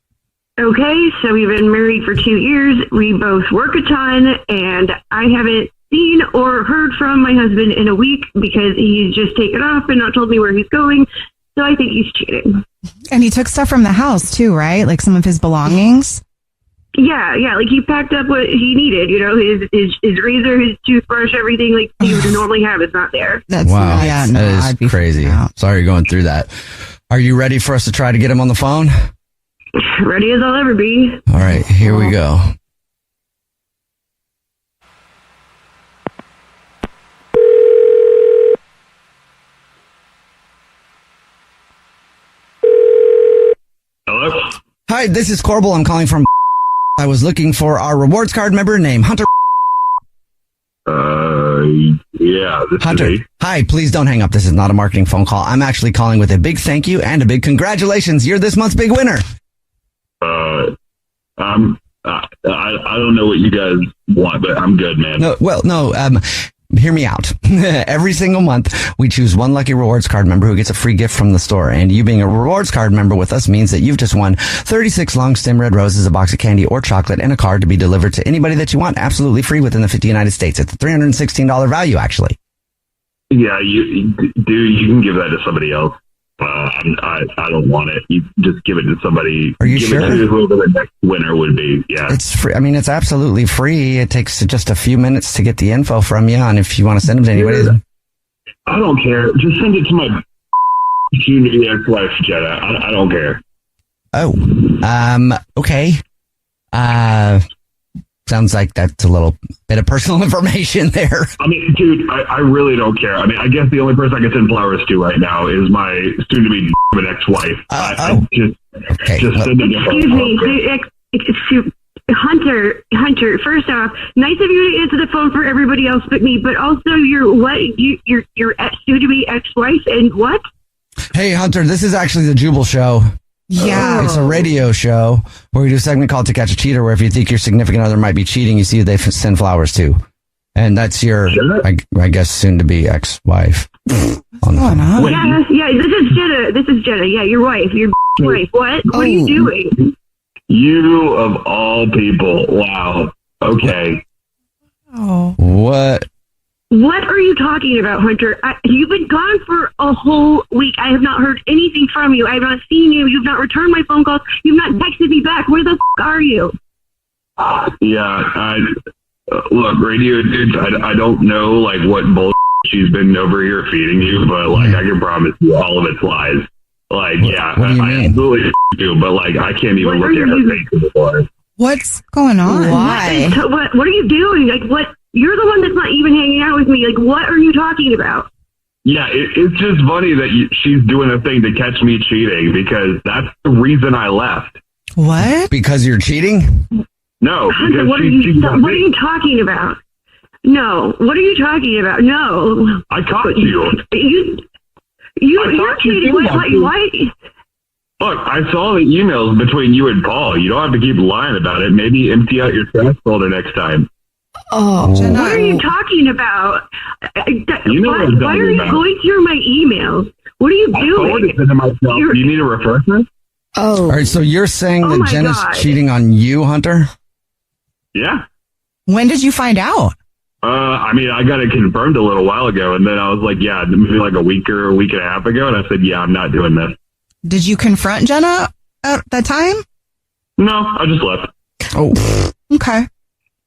Okay, so we've been married for 2 years. We both work a ton, and I haven't seen or heard from my husband in a week because he's just taken off and not told me where he's going. So I think he's cheating. And he took stuff from the house too, right? Some of his belongings? Yeah. He packed up what he needed, his razor, his toothbrush, everything he would normally have is not there. That's wow. Nuts. Yeah, no, that is crazy. Sorry you're going through that. Are you ready for us to try to get him on the phone? Ready as I'll ever be. All right, here we go. Hello? Hi, this is Corbel. I'm calling from. I was looking for our rewards card member named Hunter. Yeah. This Hunter. Is me. Hi, please don't hang up. This is not a marketing phone call. I'm actually calling with a big thank you and a big congratulations. You're this month's big winner. I don't know what you guys want, but I'm good, man. No. hear me out. Every single month, we choose one lucky rewards card member who gets a free gift from the store. And you being a rewards card member with us means that you've just won 36 long stem red roses, a box of candy or chocolate, and a card to be delivered to anybody that you want, absolutely free within the 50 United States. It's a $316 value, actually. Yeah, you can give that to somebody else. I don't want it. You just give it to somebody. Are you give sure? It to whoever the next winner would be. Yeah, it's free. I mean, it's absolutely free. It takes just a few minutes to get the info from you, and if you want to send them to anybody, I don't care. Just send it to my junior ex-wife, Jenna. I don't care. Oh, okay. Sounds like that's a little bit of personal information there. I mean, dude, I really don't care. I mean, I guess the only person I can send flowers to right now is my soon-to-be ex-wife. Just send it to her. Excuse me, Hunter. First off, nice of you to answer the phone for everybody else but me. But also, your soon-to-be ex-wife and what? Hey, Hunter, this is actually the Jubal show. Yeah. It's a radio show where we do a segment called To Catch a Cheater, where if you think your significant other might be cheating, you see who they send flowers to. And that's your, I guess, soon-to-be ex-wife. What's going on? Yeah, this is Jenna. Yeah, your wife, your wife. What are you doing? You of all people. Wow. Okay. Oh. What? What are you talking about, Hunter? You've been gone for a whole week. I have not heard anything from you. I have not seen you. You've not returned my phone calls. You've not texted me back. Where the f*** are you? Yeah, look, radio dudes, I don't know, like, what bullshit she's been over here feeding you, but, like, I can promise you all of it's lies. Like, what do you I mean? absolutely do, but, like, I can't even look at her face anymore. What's going on? Why? What are you doing? Like, what? You're the one that's not even hanging out with me. Like, what are you talking about? Yeah, it's just funny that she's doing a thing to catch me cheating, because that's the reason I left. What? Because you're cheating? No. Hunter, what are you talking about? No. What are you talking about? No. I caught you. You're cheating. Why? Look, I saw the emails between you and Paul. You don't have to keep lying about it. Maybe empty out your trash folder next time. Oh, Jenna. What are you talking about? You know why are you going through my emails? What are you doing? I forwarded it to myself. Do you need a refresher? Oh. All right, so you're saying that Jenna's cheating on you, Hunter? Yeah. When did you find out? I mean, I got it confirmed a little while ago, and then I was like, yeah, maybe like a week or a week and a half ago, and I said, yeah, I'm not doing this. Did you confront Jenna at that time? No, I just left. Oh. Okay.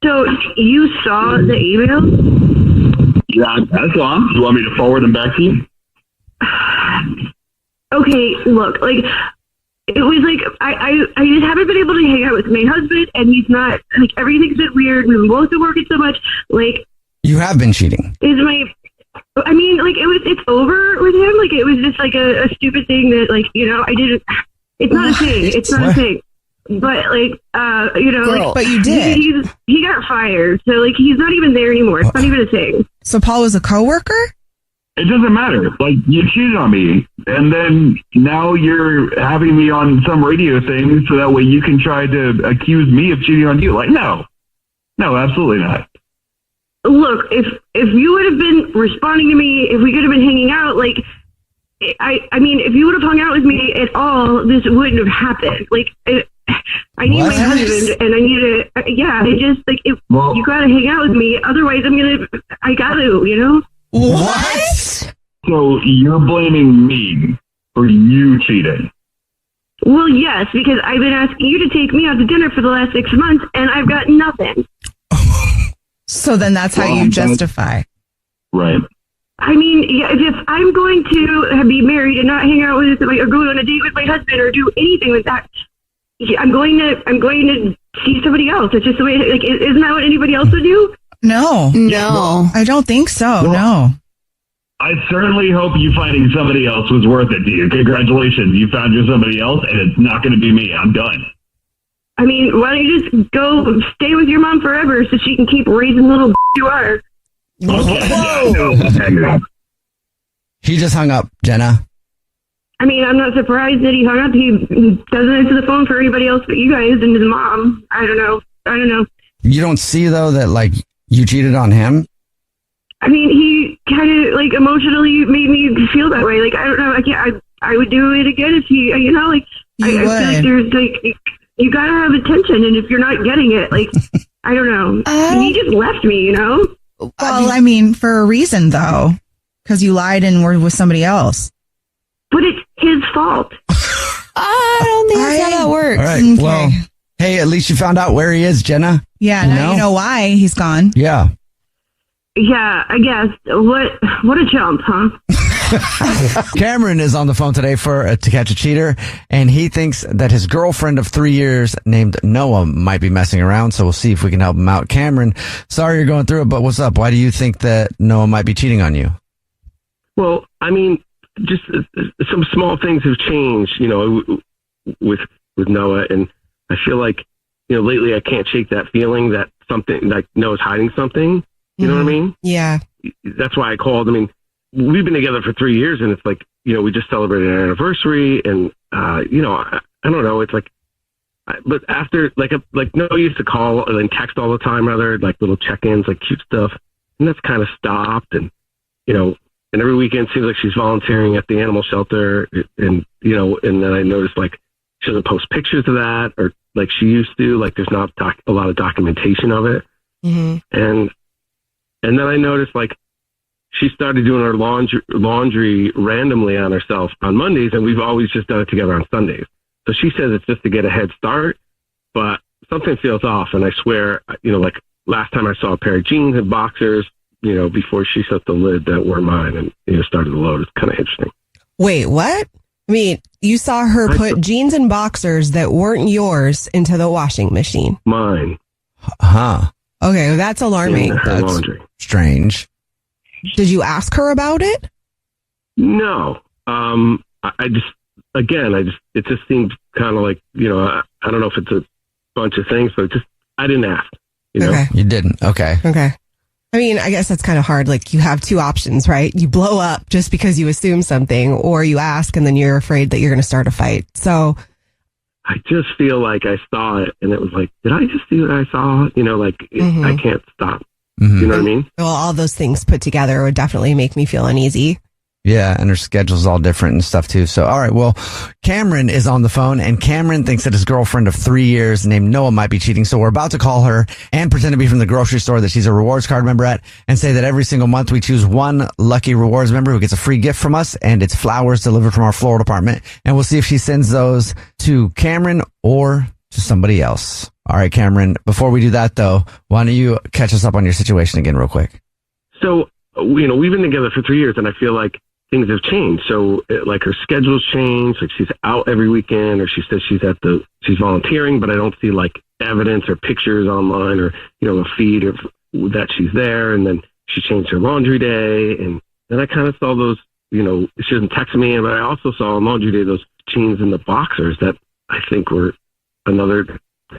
So you saw the email? Yeah, that's all. You want me to forward them back to you? Okay, look, like, it was like, I just haven't been able to hang out with my husband, and he's not, like, everything's been weird. We've both been working so much. Like, you have been cheating. I mean, like, it's over with him. Like, it was just like a stupid thing that, like, you know, it's not a thing. It's not a thing. But, like, you know, Girl, like, but you did. He got fired. So, like, he's not even there anymore. It's not even a thing. So Paul was a coworker? It doesn't matter. Like, you cheated on me, and then now you're having me on some radio thing so that way you can try to accuse me of cheating on you. Like, no, absolutely not. Look, if you would have been responding to me, if we could have been hanging out, like, I mean, if you would have hung out with me at all, this wouldn't have happened. Like, I need my husband, and I need to, I just, like, you gotta hang out with me, otherwise I gotta, you know? What? So you're blaming me for you cheating? Well, yes, because I've been asking you to take me out to dinner for the last 6 months, and I've got nothing. So then that's how you justify. Right. I mean, yeah, if I'm going to be married and not hang out with, like, or go on a date with my husband or do anything with that, I'm going to see somebody else. It's just the way, like, isn't that what anybody else would do? No. I don't think so. No. I certainly hope you finding somebody else was worth it to you. Congratulations. You found you somebody else, and it's not going to be me. I'm done. I mean, why don't you just go stay with your mom forever so she can keep raising little you are? Okay. He just hung up, Jenna. I mean, I'm not surprised that he hung up. He doesn't answer the phone for anybody else but you guys and his mom. I don't know. You don't see, though, that, like, you cheated on him? I mean, he kind of like emotionally made me feel that way. Like, I don't know. I would do it again if he, you know, like, I feel like there's like, you gotta have attention. And if you're not getting it, like, I don't know. He just left me, you know? Well, I mean, for a reason though, because you lied and were with somebody else. But it's his fault. I don't think that's how that works. All right. Okay. Well, hey, at least you found out where he is, Jenna. Yeah, now you know why he's gone. Yeah. Yeah, I guess. What a jump, huh? Cameron is on the phone today for To Catch a Cheater, and he thinks that his girlfriend of 3 years named Noah might be messing around, so we'll see if we can help him out. Cameron, sorry you're going through it, but what's up? Why do you think that Noah might be cheating on you? Well, I mean, just some small things have changed, you know, with Noah, and I feel like, you know, lately I can't shake that feeling that something, like Noah's hiding something. You know what I mean? Yeah. That's why I called. I mean, we've been together for 3 years, and it's like, you know, we just celebrated an anniversary, and, you know, I don't know. It's like, but after, like Noah used to call and text all the time, rather, like little check-ins, like cute stuff, and that's kind of stopped, and, you know, and every weekend it seems like she's volunteering at the animal shelter, and, you know, and then I noticed, like, she doesn't post pictures of that, or like she used to, like there's not a lot of documentation of it. Mm-hmm. And then I noticed, like, she started doing her laundry randomly on herself on Mondays, and we've always just done it together on Sundays. So she says it's just to get a head start, but something feels off. And I swear, you know, like last time I saw a pair of jeans and boxers, you know, before she set the lid that were mine and, you know, started the load. It's kind of interesting. Wait, what? I mean, you saw her put jeans and boxers that weren't yours into the washing machine. Mine. Huh. Okay, well, that's alarming. That's laundry. Strange. Did you ask her about it? No. I just, it just seemed kind of like, you know, I don't know if it's a bunch of things, but I didn't ask. You know? Okay. You didn't. Okay. I mean, I guess that's kind of hard. Like, you have two options, right? You blow up just because you assume something, or you ask and then you're afraid that you're going to start a fight. So I just feel like I saw it and it was like, did I just see what I saw? You know, like I can't stop. You know what I mean? Well, all those things put together would definitely make me feel uneasy. Yeah, and her schedule's all different and stuff too. So, all right, well, Cameron is on the phone, and Cameron thinks that his girlfriend of 3 years named Noah might be cheating. So we're about to call her and pretend to be from the grocery store that she's a rewards card member at, and say that every single month we choose one lucky rewards member who gets a free gift from us, and it's flowers delivered from our floral department. And we'll see if she sends those to Cameron or to somebody else. All right, Cameron, before we do that though, why don't you catch us up on your situation again real quick? So, you know, we've been together for 3 years, and I feel like things have changed. So, like, her schedule's changed. Like, she's out every weekend, or she says she's volunteering, but I don't see like evidence or pictures online, or, you know, a feed of that she's there. And then she changed her laundry day, and then I kind of saw those. You know, she doesn't text me, but I also saw on laundry day those jeans and the boxers that I think were another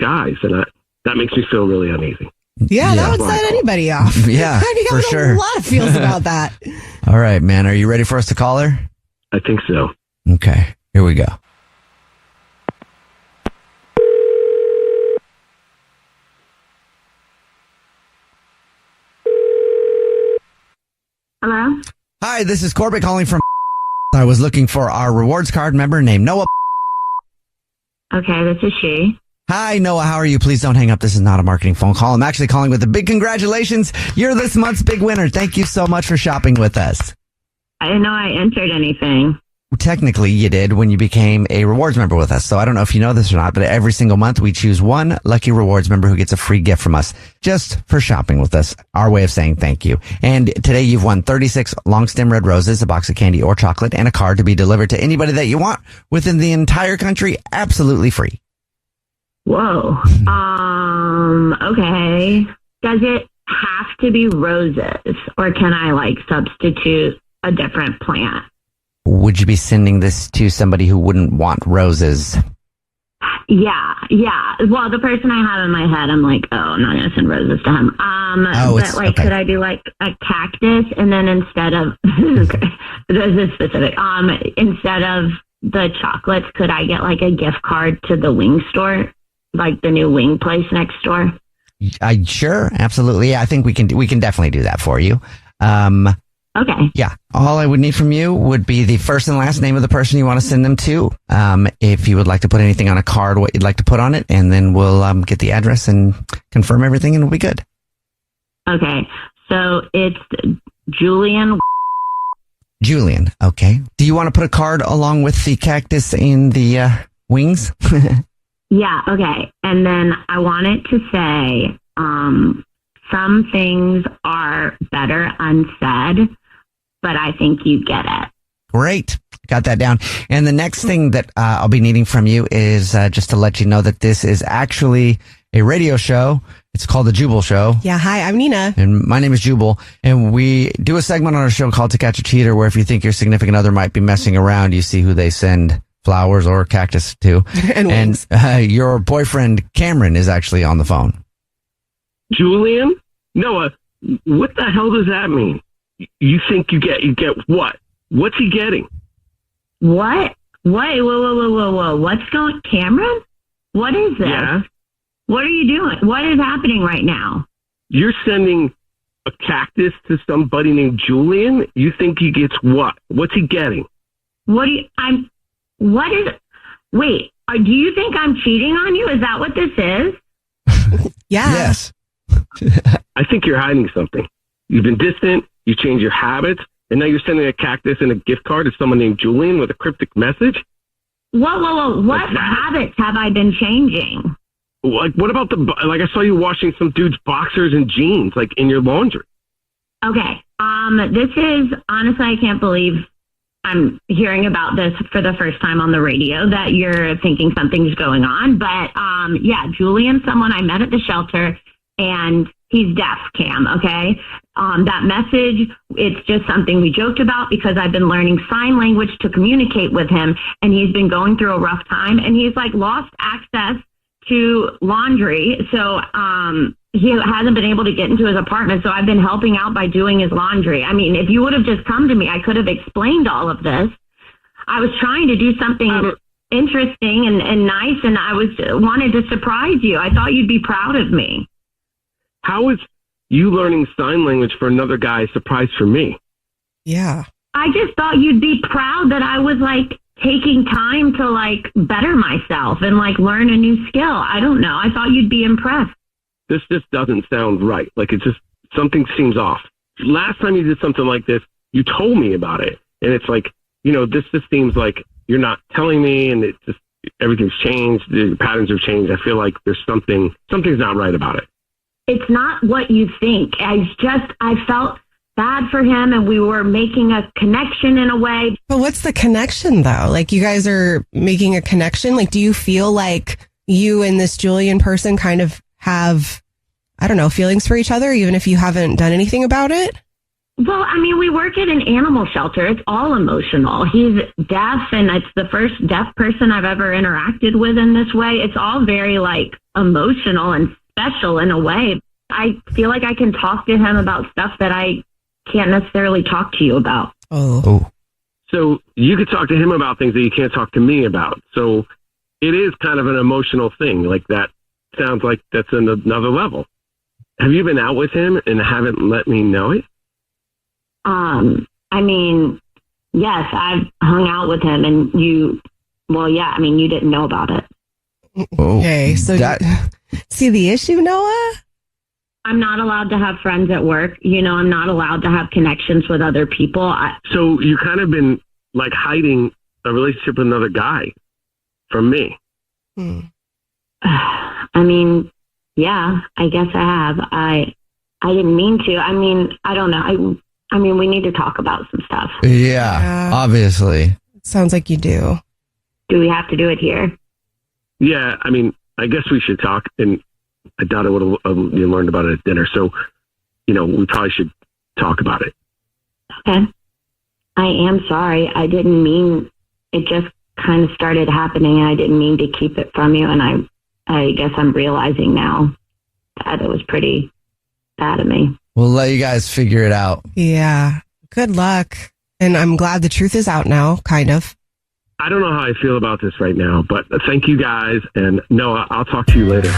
guy's, and that makes me feel really uneasy. Yeah, that would set anybody off. Yeah, I for got sure. a lot of feels about that. All right, man. Are you ready for us to call her? I think so. Okay, here we go. Hello? Hi, this is Corbett calling from. I was looking for our rewards card member named Noah. Okay, this is she. Hi, Noah. How are you? Please don't hang up. This is not a marketing phone call. I'm actually calling with a big congratulations. You're this month's big winner. Thank you so much for shopping with us. I didn't know I entered anything. Technically, you did when you became a rewards member with us. So I don't know if you know this or not, but every single month we choose one lucky rewards member who gets a free gift from us just for shopping with us. Our way of saying thank you. And today you've won 36 long stem red roses, a box of candy or chocolate, and a card to be delivered to anybody that you want within the entire country, absolutely free. Whoa. Okay. Does it have to be roses, or can I like substitute a different plant? Would you be sending this to somebody who wouldn't want roses? Yeah. Well, the person I have in my head, I'm like, oh, I'm not going to send roses to him. But like, okay. Could I do like a cactus, and then instead of, this is specific, instead of the chocolates, could I get like a gift card to the wing store? Like the new wing place next door? Sure, absolutely. Yeah, I think we can definitely do that for you. Okay. Yeah. All I would need from you would be the first and last name of the person you want to send them to. If you would like to put anything on a card, what you'd like to put on it, and then we'll get the address and confirm everything, and it'll be good. Okay. So it's Julian. Julian. Okay. Do you want to put a card along with the cactus and the wings? Yeah. Okay. And then I wanted to say, some things are better unsaid, but I think you get it. Great. Got that down. And the next thing that I'll be needing from you is just to let you know that this is actually a radio show. It's called The Jubal Show. Yeah, hi, I'm Nina. And my name is Jubal. And we do a segment on our show called To Catch a Cheater, where if you think your significant other might be messing around, you see who they send flowers or cactus to. And your boyfriend, Cameron, is actually on the phone. Julian? Noah, what the hell does that mean? You think you get what? What's he getting? What? Wait, whoa. What's going, Cameron? What is this? Yeah. What are you doing? What is happening right now? You're sending a cactus to somebody named Julian? You think he gets what? What's he getting? Wait, do you think I'm cheating on you? Is that what this is? Yeah. Yes. I think you're hiding something. You've been distant, you changed your habits, and now you're sending a cactus and a gift card to someone named Julian with a cryptic message? Whoa. What habits have I been changing? Like, what about I saw you washing some dude's boxers and jeans, like, in your laundry. Okay. This is, honestly, I can't believe I'm hearing about this for the first time on the radio, that you're thinking something's going on. But, yeah, Julian's someone I met at the shelter, and he's deaf, Cam, okay? That message, it's just something we joked about because I've been learning sign language to communicate with him, and he's been going through a rough time, and he's, like, lost access to laundry. So he hasn't been able to get into his apartment. So I've been helping out by doing his laundry. I mean, if you would have just come to me, I could have explained all of this. I was trying to do something interesting and nice, and I wanted to surprise you. I thought you'd be proud of me. How is you learning sign language for another guy a surprise for me? Yeah. I just thought you'd be proud that I was like taking time to like better myself and like learn a new skill. I don't know. I thought you'd be impressed. This just doesn't sound right. Like, it's just, something seems off. Last time you did something like this, you told me about it. And it's like, this just seems like you're not telling me, and it's just, everything's changed. The patterns have changed. I feel like there's something's not right about it. It's not what you think. I felt bad for him, and we were making a connection in a way. But what's the connection, though? Like, you guys are making a connection? Like, do you feel like you and this Julian person kind of have, I don't know, feelings for each other, even if you haven't done anything about it? Well, I mean, we work at an animal shelter. It's all emotional. He's deaf, and it's the first deaf person I've ever interacted with in this way. It's all very, like, emotional and special in a way. I feel like I can talk to him about stuff that I can't necessarily talk to you about. Oh. So you could talk to him about things that you can't talk to me about. So it is kind of an emotional thing. Like, that sounds like that's another level. Have you been out with him and haven't let me know it? I mean, yes, I've hung out with him, and you didn't know about it. Okay, so see the issue, Noah? I'm not allowed to have friends at work. I'm not allowed to have connections with other people. So you kind of been like hiding a relationship with another guy from me. I mean, yeah, I guess I have. I didn't mean to. I mean, I don't know. I mean, we need to talk about some stuff. Yeah, obviously. Sounds like you do. Do we have to do it here? Yeah, I mean, I guess we should talk, and I doubt I would have learned about it at dinner. So, we probably should talk about it. Okay. I am sorry. I didn't mean, it just kind of started happening, and I didn't mean to keep it from you. And I guess I'm realizing now that it was pretty bad of me. We'll let you guys figure it out. Yeah. Good luck. And I'm glad the truth is out now, kind of. I don't know how I feel about this right now, but thank you guys. And Noah, I'll talk to you later.